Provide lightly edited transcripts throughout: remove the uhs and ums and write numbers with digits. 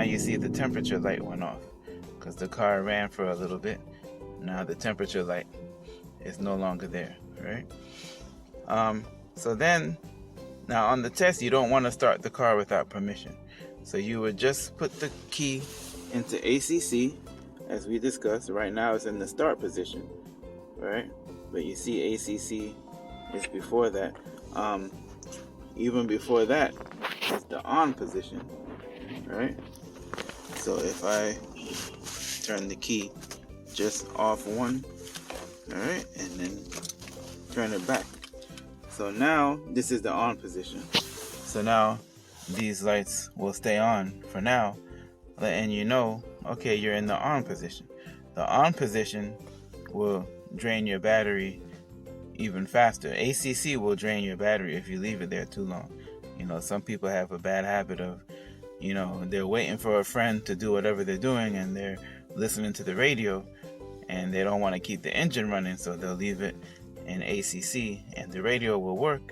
you see the temperature light went off because the car ran for a little bit. Now the temperature light is no longer there, right? So then, now on the test, you don't want to start the car without permission. So you would just put the key into ACC, as we discussed. Right now it's in the start position, right? But you see ACC is before that. Even before that is the on position, right? So if I turn the key just off one, all right, and then turn it back. So now this is the on position. So now these lights will stay on for now, letting you know, okay, you're in the on position. The on position will drain your battery even faster. ACC will drain your battery if you leave it there too long. You know, some people have a bad habit of, you know, they're waiting for a friend to do whatever they're doing and they're listening to the radio and they don't want to keep the engine running, so they'll leave it in ACC and the radio will work,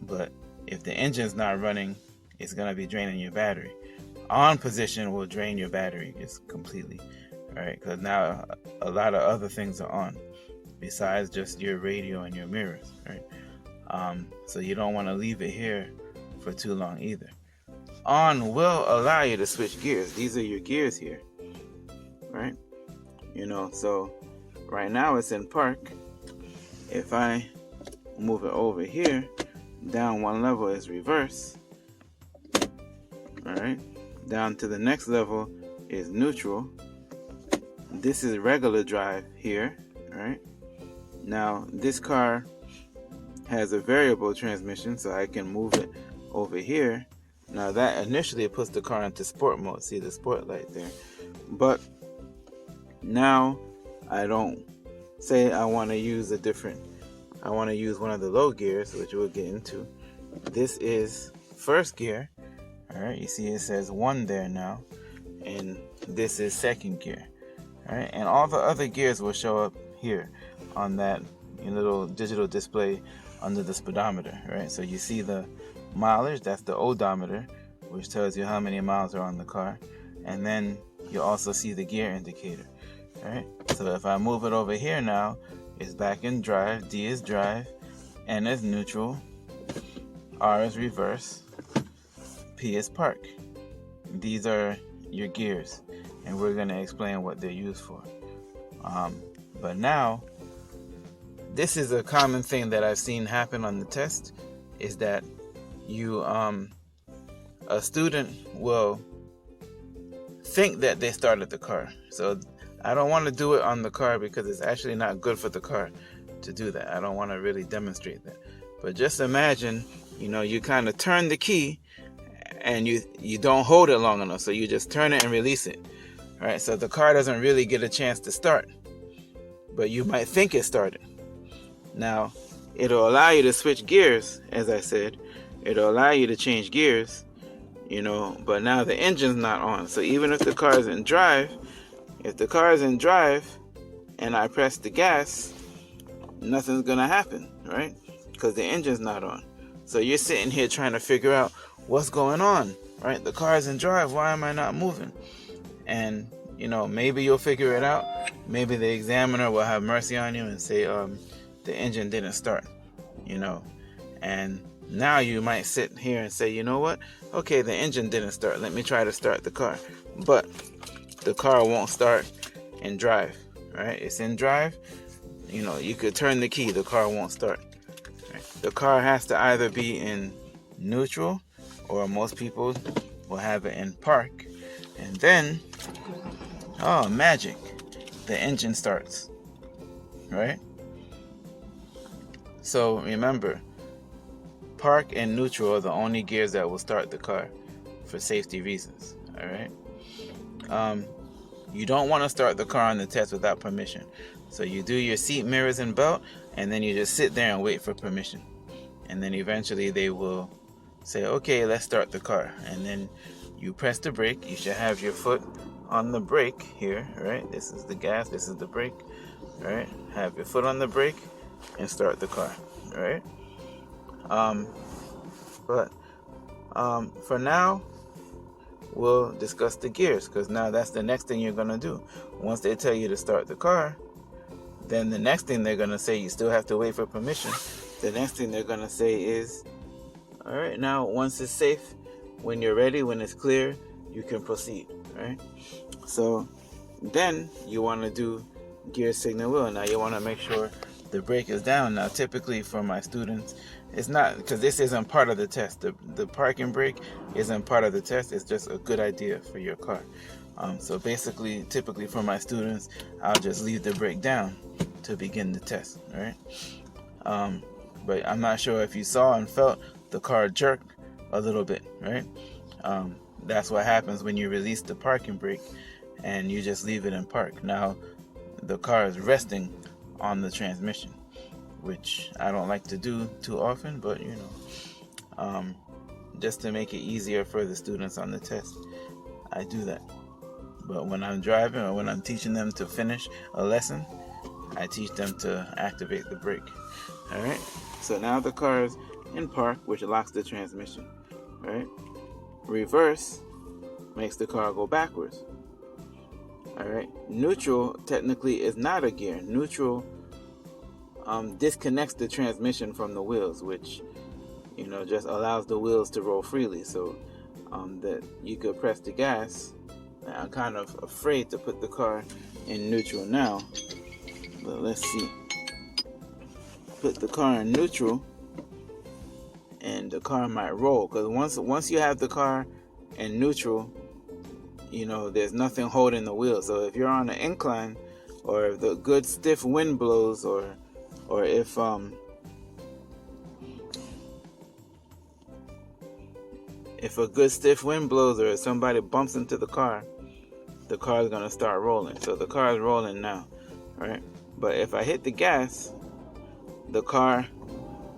but if the engine's not running, it's going to be draining your battery. On position will drain your battery just completely, right? Because now a lot of other things are on besides just your radio and your mirrors, right? So you don't want to leave it here for too long either. On will allow you to switch gears. These are your gears here, right? You know, so right now it's in park. If I move it over here, down one level is reverse. All right, down to the next level is neutral. This is regular drive here, right? Now this car has a variable transmission, so I can move it over here. Now that initially puts the car into sport mode. See the sport light there. But now I don't say I want to use I want to use one of the low gears, which we'll get into. This is first gear. All right, you see it says 1 there now, and this is second gear. All right, and all the other gears will show up here on that little digital display under the speedometer, right? So you see the mileage, that's the odometer, which tells you how many miles are on the car, and then you also see the gear indicator. All right, so if I move it over here now, it's back in drive. D is drive, N is neutral, R is reverse, P is park. These are your gears, and we're going to explain what they're used for. But now, this is a common thing that I've seen happen on the test, is that you, a student will think that they started the car. So I don't want to do it on the car because it's actually not good for the car to do that. I don't want to really demonstrate that. But just imagine, you kind of turn the key and you don't hold it long enough. So you just turn it and release it. All right, so the car doesn't really get a chance to start, but you might think it started. Now, it'll allow you to switch gears, as I said. It'll allow you to change gears, but now the engine's not on. So even if the car is in drive, and I press the gas, nothing's going to happen, right? Because the engine's not on. So you're sitting here trying to figure out what's going on, right? The car's in drive. Why am I not moving? And, maybe you'll figure it out. Maybe the examiner will have mercy on you and say, the engine didn't start, and now you might sit here and say, you know what? Okay, the engine didn't start. Let me try to start the car. But the car won't start in drive, right? It's in drive. You could turn the key. The car won't start. Right? The car has to either be in neutral, or most people will have it in park. And then, oh, magic, the engine starts, right? So remember, park and neutral are the only gears that will start the car for safety reasons, all right? You don't want to start the car on the test without permission. So you do your seat, mirrors, and belt, and then you just sit there and wait for permission. And then eventually they will say, okay, let's start the car. And then you press the brake. You should have your foot on the brake here, right? This is the gas, this is the brake, right? Have your foot on the brake and start the car, right? But for now, we'll discuss the gears, because now that's the next thing you're going to do. Once they tell you to start the car, then the next thing they're going to say, you still have to wait for permission. The next thing they're going to say is, all right, now once it's safe, when you're ready, when it's clear, you can proceed, right? So then you want to do gear signal wheel. Now you want to make sure the brake is down. Now typically for my students, it's not, because this isn't part of the test. The parking brake isn't part of the test. It's just a good idea for your car. So basically, typically for my students, I'll just leave the brake down to begin the test, right? But I'm not sure if you saw and felt the car jerk a little bit, right? That's what happens when you release the parking brake and you just leave it in park. Now the car is resting on the transmission, which I don't like to do too often, but you know, just to make it easier for the students on the test, I do that. But when I'm driving or when I'm teaching them to finish a lesson, I teach them to activate the brake. All right, so now the car is in park, which locks the transmission. All right, reverse makes the car go backwards. All right, neutral technically is not a gear. Neutral disconnects the transmission from the wheels, which, you know, just allows the wheels to roll freely, so that you could press the gas. I'm kind of afraid to put the car in neutral now, but let's see. Put the car in neutral and the car might roll, because once you have the car in neutral, you know, there's nothing holding the wheel. So if you're on an incline, or if the good stiff wind blows, or if a good stiff wind blows, or if somebody bumps into the car is going to start rolling. So the car is rolling now, right? But if I hit the gas, the car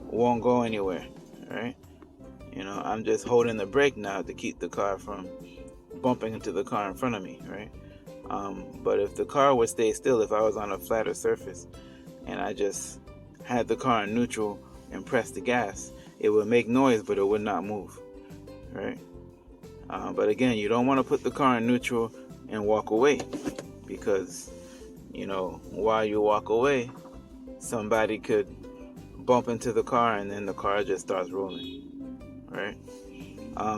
won't go anywhere, right? You know, I'm just holding the brake now to keep the car from bumping into the car in front of me, right? But if the car would stay still, if I was on a flatter surface and I just had the car in neutral and pressed the gas, it would make noise, but it would not move, right? But again, you don't want to put the car in neutral and walk away, because, you know, while you walk away, somebody could bump into the car and then the car just starts rolling, right?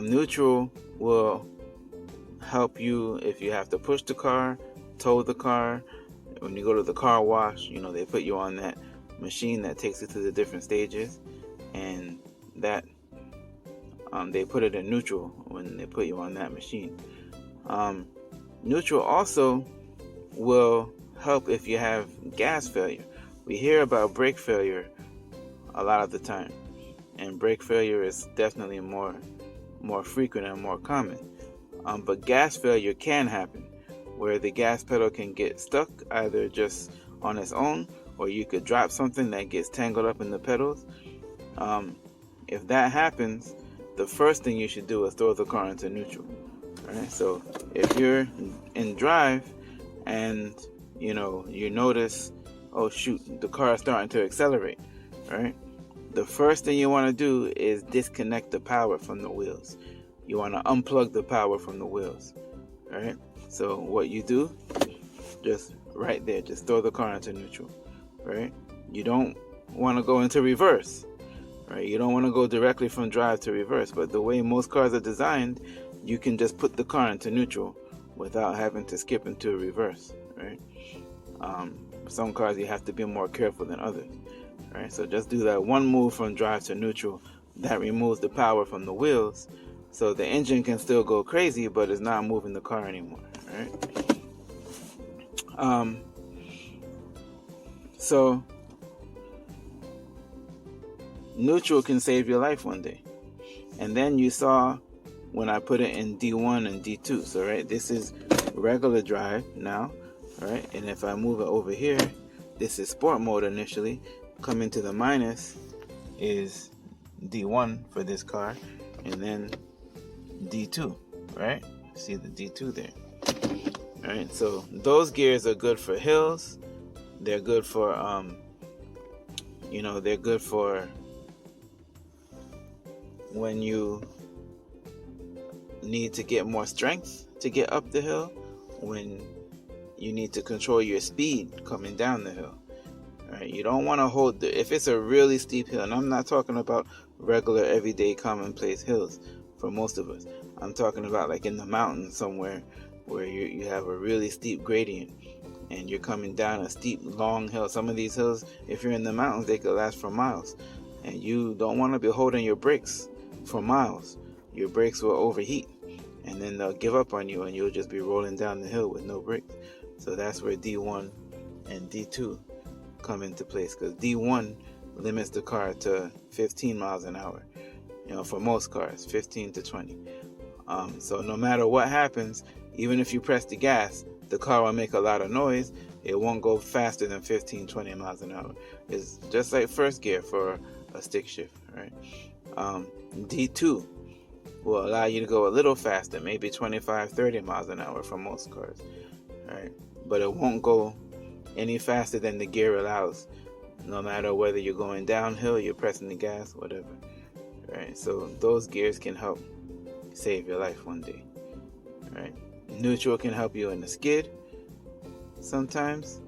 Neutral will help you if you have to push the car, tow the car. When you go to the car wash, you know, they put you on that machine that takes you to the different stages, and that they put it in neutral when they put you on that machine. Neutral also will help if you have gas failure. We hear about brake failure a lot of the time, and brake failure is definitely more frequent and more common. But gas failure can happen, where the gas pedal can get stuck either just on its own, or you could drop something that gets tangled up in the pedals. If that happens, the first thing you should do is throw the car into neutral. Right? So if you're in drive and you notice, oh shoot, the car is starting to accelerate, right? The first thing you want to do is disconnect the power from the wheels. You want to unplug the power from the wheels, right? So what you do, just right there, just throw the car into neutral, right? You don't want to go into reverse, right? You don't want to go directly from drive to reverse, but the way most cars are designed, you can just put the car into neutral without having to skip into reverse, right? Some cars you have to be more careful than others, right? So just do that one move from drive to neutral. That removes the power from the wheels, so the engine can still go crazy, but it's not moving the car anymore, right? So neutral can save your life one day. And then you saw when I put it in D1 and D2. So right, this is regular drive now, right? And if I move it over here, this is sport mode initially. Coming to the minus is D1 for this car, and then D2, right? See the D2 there. All right, so those gears are good for hills. They're good for they're good for when you need to get more strength to get up the hill, when you need to control your speed coming down the hill. Right? You don't want to hold if it's a really steep hill, and I'm not talking about regular everyday commonplace hills for most of us. I'm talking about like in the mountains somewhere where you have a really steep gradient and you're coming down a steep long hill. Some of these hills, if you're in the mountains, they could last for miles, and you don't want to be holding your brakes for miles. Your brakes will overheat and then they'll give up on you and you'll just be rolling down the hill with no brakes. So that's where D1 and D2 come into place, because D1 limits the car to 15 miles an hour. For most cars, 15 to 20. So no matter what happens, even if you press the gas, the car will make a lot of noise. It won't go faster than 15, 20 miles an hour. It's just like first gear for a stick shift, right? D2 will allow you to go a little faster, maybe 25, 30 miles an hour for most cars, right? But it won't go any faster than the gear allows, no matter whether you're going downhill, you're pressing the gas, whatever, right? So those gears can help save your life one day, right? Neutral can help you in the skid sometimes.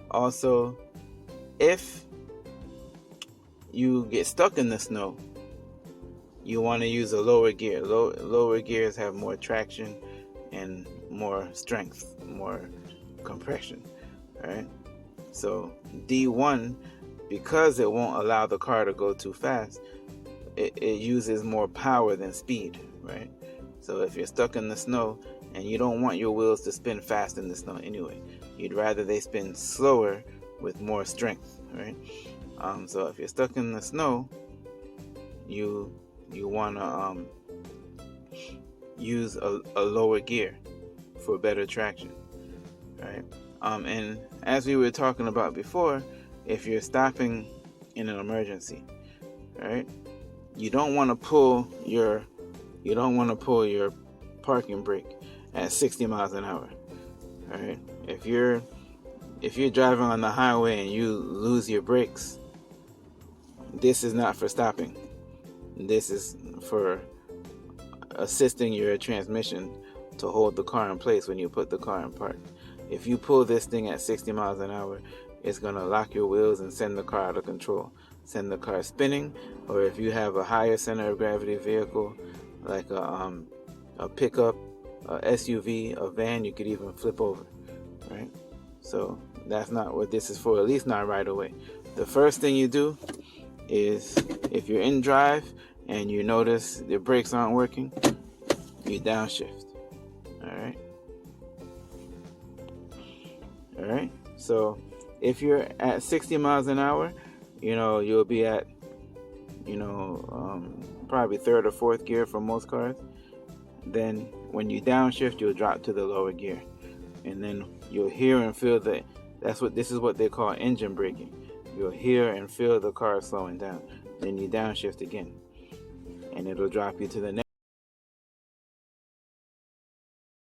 Also, if you get stuck in the snow, you want to use a lower gear. Lower gears have more traction and more strength, more compression, right? So D1, because it won't allow the car to go too fast, it uses more power than speed, right? So if you're stuck in the snow and you don't want your wheels to spin fast in the snow anyway, you'd rather they spin slower with more strength, right? So if you're stuck in the snow, you want to use a lower gear for better traction, right? And as we were talking about before, if you're stopping in an emergency, right, you don't want to pull your parking brake at 60 miles an hour, right? If you're driving on the highway and you lose your brakes, this is not for stopping. This is for assisting your transmission to hold the car in place when you put the car in park. If you pull this thing at 60 miles an hour, it's going to lock your wheels and send the car out of control, send the car spinning. Or if you have a higher center of gravity vehicle, like a pickup, a SUV, a van, you could even flip over, right? So that's not what this is for, at least not right away. The first thing you do is, if you're in drive and you notice the brakes aren't working, you downshift. All right. So if you're at 60 miles an hour, you'll be at, probably third or fourth gear for most cars. Then when you downshift, you'll drop to the lower gear, and then you'll hear and feel this is what they call engine braking. You'll hear and feel the car slowing down. Then you downshift again, and it'll drop you to the next.